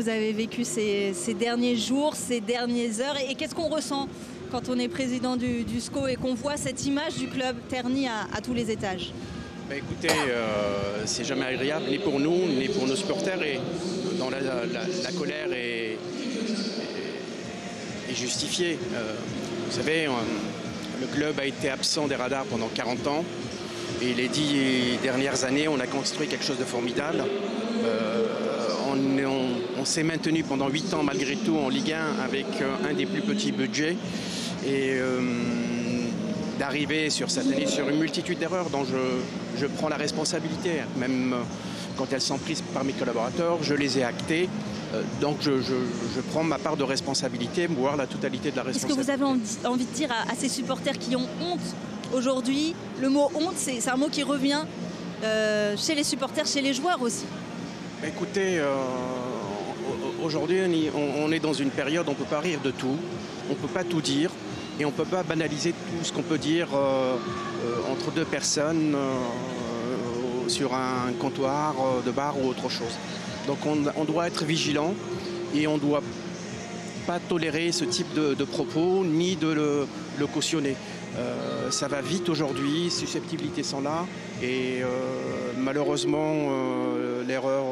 vous avez vécu ces derniers jours, ces dernières heures et qu'est-ce qu'on ressent quand on est président du SCO et qu'on voit cette image du club terni à tous les étages? Bah écoutez, c'est jamais agréable, ni pour nous, ni pour nos supporters. Et dans la colère est justifiée. Vous savez, le club a été absent des radars pendant 40 ans. Et les 10 dernières années, on a construit quelque chose de formidable. On s'est maintenu pendant 8 ans malgré tout en Ligue 1 avec un des plus petits budgets. Et d'arriver sur cette année sur une multitude d'erreurs dont je prends la responsabilité. Même quand elles sont prises par mes collaborateurs, je les ai actées. Donc je prends ma part de responsabilité, voire la totalité de la responsabilité. Est-ce que vous avez envie de dire à ces supporters qui ont honte aujourd'hui, le mot honte, c'est un mot qui revient chez les supporters, chez les joueurs aussi? Écoutez, aujourd'hui on est dans une période où on ne peut pas rire de tout, on ne peut pas tout dire et on ne peut pas banaliser tout ce qu'on peut dire entre deux personnes sur un comptoir de bar ou autre chose. Donc on doit être vigilant et on ne doit pas tolérer ce type de propos ni de le cautionner. Ça va vite aujourd'hui, les susceptibilités sont là et malheureusement l'erreur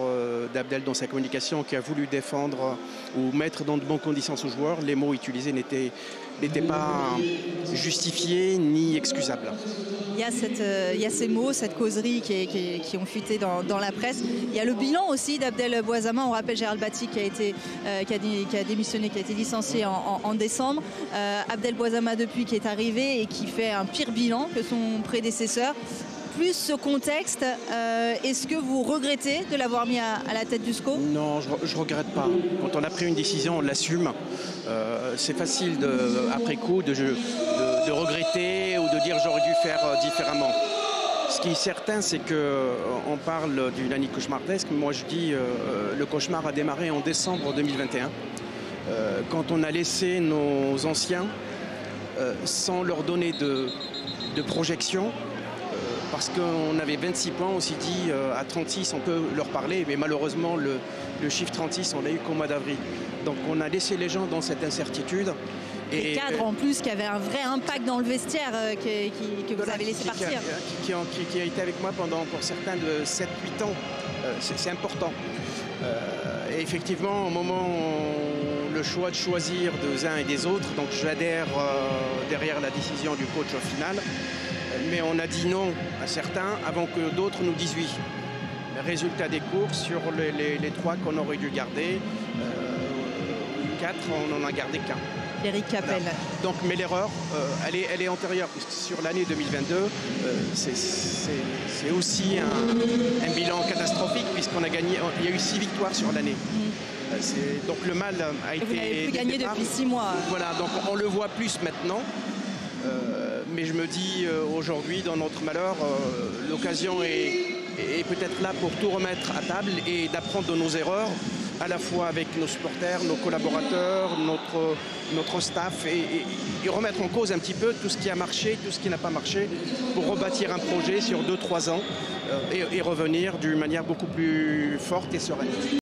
d'Abdel dans sa communication qui a voulu défendre ou mettre dans de bonnes conditions ce joueur, les mots utilisés n'étaient pas justifiés ni excusables. Il y a ces mots, cette causerie qui ont fuité dans la presse. Il y a le bilan aussi d'Abdel Bouazzama. On rappelle Gérald Batti qui a démissionné, qui a été licencié en décembre. Abdel Bouazzama depuis qui est arrivé et qui fait un pire bilan que son prédécesseur. Plus ce contexte, est-ce que vous regrettez de l'avoir mis à la tête du SCO? Non, je ne regrette pas. Quand on a pris une décision, on l'assume. C'est facile après coup de regretter ou de dire j'aurais dû faire différemment. Ce qui est certain, c'est qu'on parle d'une année cauchemardesque. Moi, je dis le cauchemar a démarré en décembre 2021, quand on a laissé nos anciens sans leur donner de projection. Parce qu'on avait 26 points, on s'est dit à 36 on peut leur parler, mais malheureusement le chiffre 36 on l'a eu qu'au mois d'avril. Donc on a laissé les gens dans cette incertitude. Et cadres en plus qui avaient un vrai impact dans le vestiaire que vous avez laissé partir. Qui a été avec moi pour certains de 7-8 ans, c'est important. Et effectivement au moment où le choix de choisir des uns et des autres, donc j'adhère derrière la décision du coach au final. Mais on a dit non à certains avant que d'autres nous disent oui. Résultat des courses, sur les 3 qu'on aurait dû garder, 4, on n'en a gardé qu'un. Eric Capel. Voilà. Donc, mais l'erreur, elle est antérieure, puisque sur l'année 2022, c'est aussi un bilan catastrophique, puisqu'on a gagné, il y a eu 6 victoires sur l'année. Donc le mal a été... Vous n'avez plus gagné depuis 6 mois. Voilà, donc on le voit plus maintenant. Mais je me dis aujourd'hui, dans notre malheur, l'occasion est peut-être là pour tout remettre à table et d'apprendre de nos erreurs, à la fois avec nos supporters, nos collaborateurs, notre staff, et remettre en cause un petit peu tout ce qui a marché, tout ce qui n'a pas marché, pour rebâtir un projet sur 2-3 ans et revenir d'une manière beaucoup plus forte et sereine.